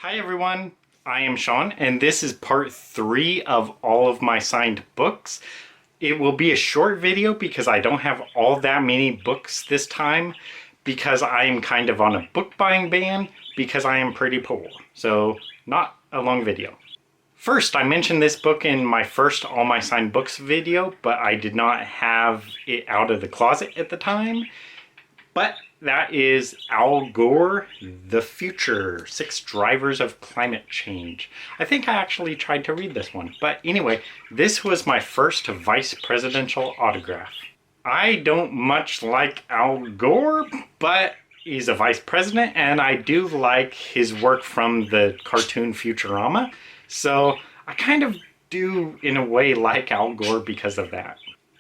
Hi everyone, I am Sean, and this is part 3 of all of my signed books. It will be a short video because I don't have all that many books this time because I am kind of on a book buying ban because I am pretty poor. So not a long video. First, I mentioned this book in my first All My Signed Books video, but I did not have it out of the closet at the time. But that is Al Gore, The Future, 6 Drivers of Climate Change. I think I actually tried to read this one. But anyway, this was my first vice presidential autograph. I don't much like Al Gore, but he's a vice president, and I do like his work from the cartoon Futurama. So I kind of do, in a way, like Al Gore because of that.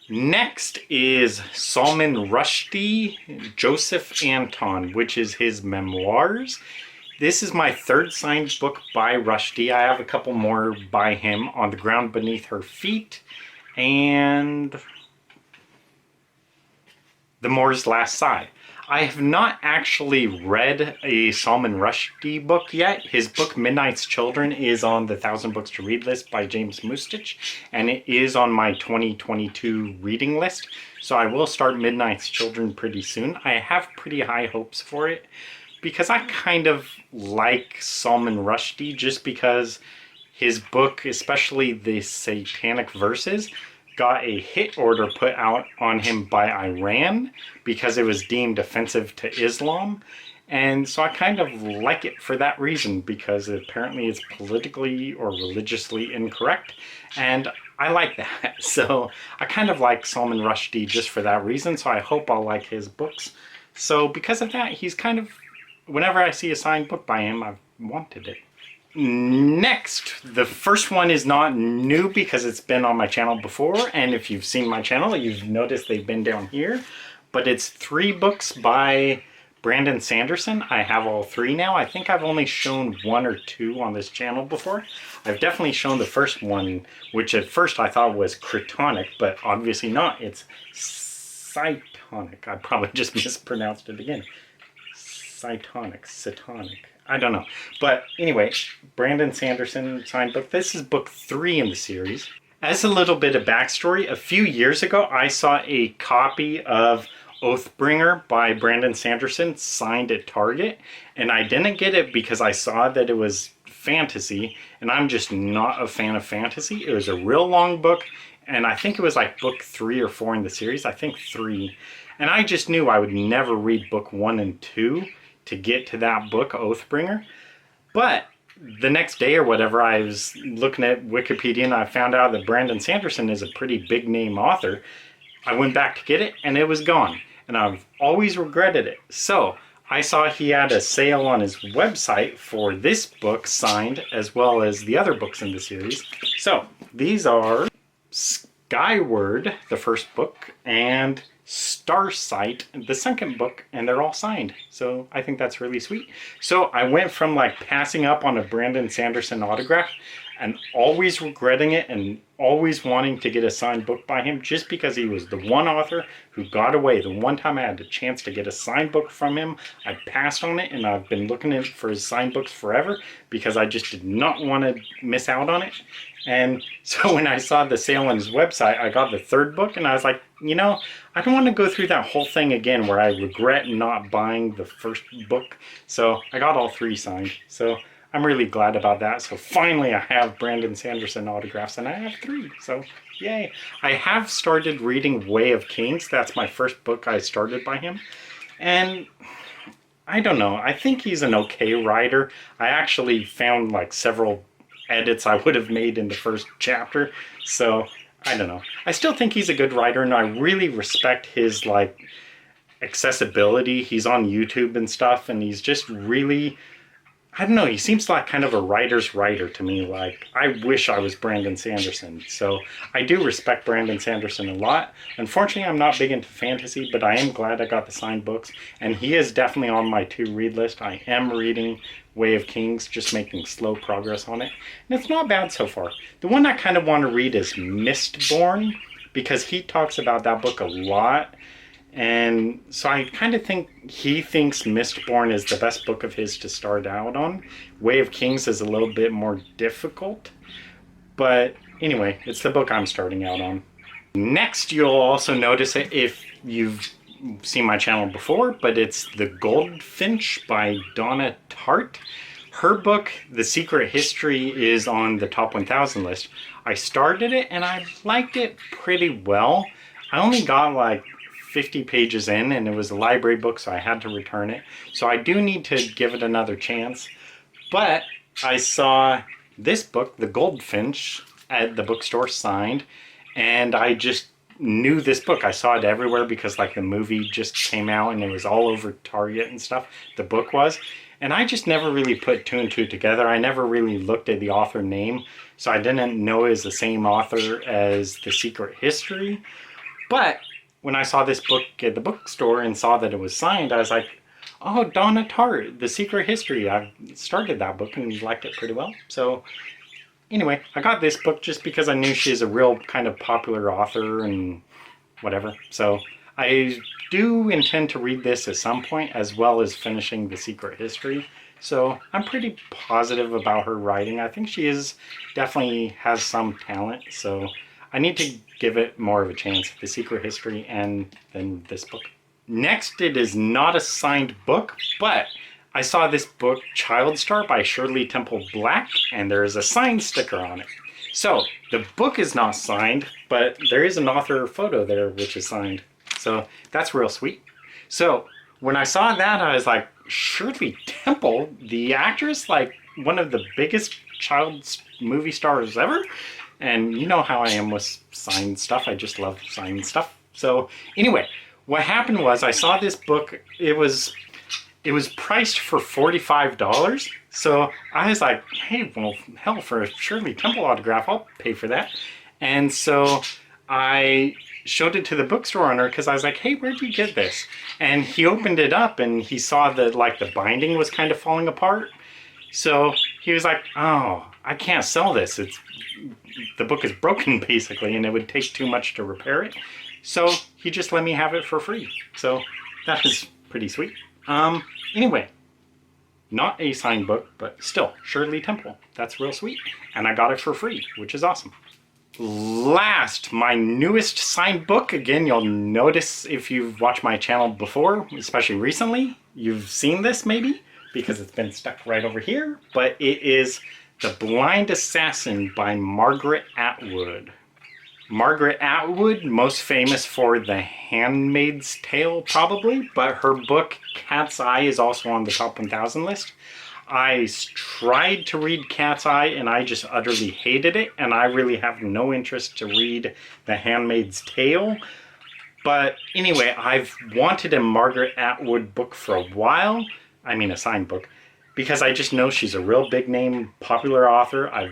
Next is Salman Rushdie, Joseph Anton, which is his memoirs. This is my 3rd signed book by Rushdie. I have a couple more by him, On the Ground Beneath Her Feet and The Moor's Last Sigh. I have not actually read a Salman Rushdie book yet. His book Midnight's Children is on the 1,000 Books to Read list by James Mustich, and it is on my 2022 reading list. So I will start Midnight's Children pretty soon. I have pretty high hopes for it because I kind of like Salman Rushdie just because his book, especially the Satanic Verses, got a hit order put out on him by Iran because it was deemed offensive to Islam. And so I kind of like it for that reason because apparently it's politically or religiously incorrect. And I like that. So I kind of like Salman Rushdie just for that reason. So I hope I'll like his books. So because of that, he's kind of, whenever I see a signed book by him, I've wanted it. Next, the first one is not new because it's been on my channel before, and if you've seen my channel, you've noticed they've been down here, but it's 3 books by Brandon Sanderson. I have all 3 now. I think I've only shown 1 or 2 on this channel before. I've definitely shown the first one, which at first I thought was Cretonic, but obviously not. It's Cytonic. I probably just mispronounced it again. Satanic. I don't know. But anyway, Brandon Sanderson signed book. This is book 3 in the series. As a little bit of backstory, a few years ago I saw a copy of Oathbringer by Brandon Sanderson signed at Target, and I didn't get it because I saw that it was fantasy, and I'm just not a fan of fantasy. It was a real long book, and I think it was like book 3 or 4 in the series. I think 3. And I just knew I would never read book 1 and 2 to get to that book, Oathbringer. But the next day or whatever, I was looking at Wikipedia and I found out that Brandon Sanderson is a pretty big name author. I went back to get it and it was gone. And I've always regretted it. So I saw he had a sale on his website for this book signed as well as the other books in the series. So these are Skyward, the first book, and Starsight, the second book, and they're all signed. So I think that's really sweet. So I went from like passing up on a Brandon Sanderson autograph and always regretting it and always wanting to get a signed book by him just because he was the one author who got away. The one time I had the chance to get a signed book from him, I passed on it, and I've been looking for his signed books forever because I just did not want to miss out on it. And so when I saw the sale on his website, I got the 3rd book and I was like, you know, I don't want to go through that whole thing again where I regret not buying the first book. So I got all 3 signed. So I'm really glad about that. So finally I have Brandon Sanderson autographs and I have 3. So yay. I have started reading Way of Kings. That's my first book I started by him. And I don't know. I think he's an okay writer. I actually found like several edits I would have made in the first chapter. So I don't know. I still think he's a good writer and I really respect his like accessibility. He's on YouTube and stuff and he's just really, I don't know, he seems like kind of a writer's writer to me. Like, I wish I was Brandon Sanderson. So I do respect Brandon Sanderson a lot. Unfortunately, I'm not big into fantasy, but I am glad I got the signed books. And he is definitely on my to-read list. I am reading Way of Kings, just making slow progress on it. And it's not bad so far. The one I kind of want to read is Mistborn, because he talks about that book a lot. And so I kind of think he thinks Mistborn is the best book of his to start out on. Way of Kings is a little bit more difficult. But anyway, it's the book I'm starting out on. Next, you'll also notice it if you've seen my channel before, but it's The Goldfinch by Donna Tartt. Her book, The Secret History, is on the top 1000 list. I started it and I liked it pretty well. I only got like 50 pages in and it was a library book, so I had to return it. So I do need to give it another chance. But I saw this book, The Goldfinch, at the bookstore signed, and I just knew this book. I saw it everywhere because like the movie just came out and it was all over Target and stuff. The book was. And I just never really put two and two together. I never really looked at the author name, so I didn't know it was the same author as The Secret History. But when I saw this book at the bookstore and saw that it was signed, I was like, oh, Donna Tartt, The Secret History. I started that book and liked it pretty well. So anyway, I got this book just because I knew she's a real kind of popular author and whatever. So I do intend to read this at some point, as well as finishing The Secret History. So I'm pretty positive about her writing. I think she definitely has some talent. So I need to give it more of a chance, The Secret History and then this book. Next, it is not a signed book, but I saw this book, Child Star by Shirley Temple Black, and there is a signed sticker on it. So the book is not signed, but there is an author photo there which is signed. So that's real sweet. So when I saw that, I was like, Shirley Temple, the actress, like one of the biggest child movie stars ever. And you know how I am with signed stuff. I just love signed stuff. So anyway, what happened was I saw this book. It was priced for $45. So I was like, hey, well, hell, for a Shirley Temple autograph, I'll pay for that. And so I showed it to the bookstore owner because I was like, hey, where'd you get this? And he opened it up and he saw that like the binding was kind of falling apart. So he was like, oh, I can't sell this. The book is broken basically, and it would take too much to repair it. So he just let me have it for free. So that is pretty sweet. Anyway, not a signed book, but still, Shirley Temple. That's real sweet. And I got it for free, which is awesome. Last, my newest signed book. Again, you'll notice if you've watched my channel before, especially recently, you've seen this maybe, because it's been stuck right over here. But it is The Blind Assassin by Margaret Atwood. Margaret Atwood, most famous for The Handmaid's Tale probably, but her book Cat's Eye is also on the top 1000 list. I tried to read Cat's Eye and I just utterly hated it, and I really have no interest to read The Handmaid's Tale. But anyway, I've wanted a Margaret Atwood book for a while. I mean a signed book, because I just know she's a real big name, popular author. I've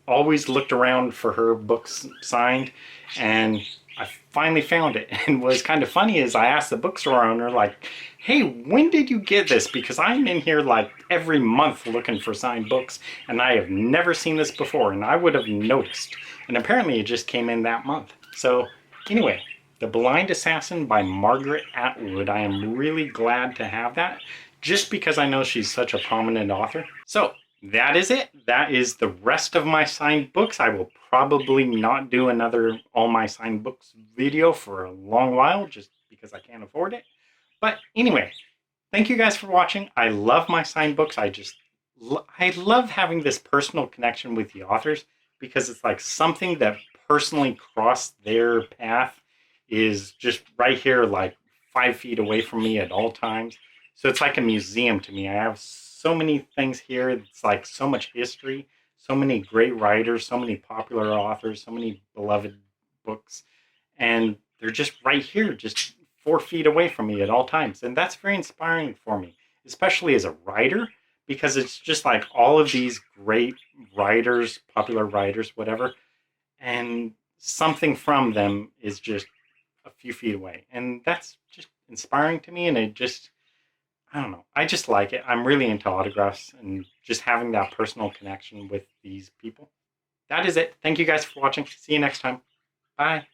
always looked around for her books signed, and I finally found it. And what's kind of funny is I asked the bookstore owner, like, hey, when did you get this? Because I'm in here like every month looking for signed books, and I have never seen this before, and I would have noticed. And apparently it just came in that month. So anyway, The Blind Assassin by Margaret Atwood. I am really glad to have that, just because I know she's such a prominent author. So that is it. That is the rest of my signed books. I will probably not do another all my signed books video for a long while, just because I can't afford it. But anyway, thank you guys for watching. I love my signed books. I love having this personal connection with the authors, because it's like something that personally crossed their path is just right here, like 5 feet away from me at all times. So it's like a museum to me. I have so many things here. It's like so much history, so many great writers, so many popular authors, so many beloved books. And they're just right here, just 4 feet away from me at all times. And that's very inspiring for me, especially as a writer, because it's just like all of these great writers, popular writers, whatever, and something from them is just a few feet away. And that's just inspiring to me, and it just, I don't know. I just like it. I'm really into autographs and just having that personal connection with these people. That is it. Thank you guys for watching. See you next time. Bye.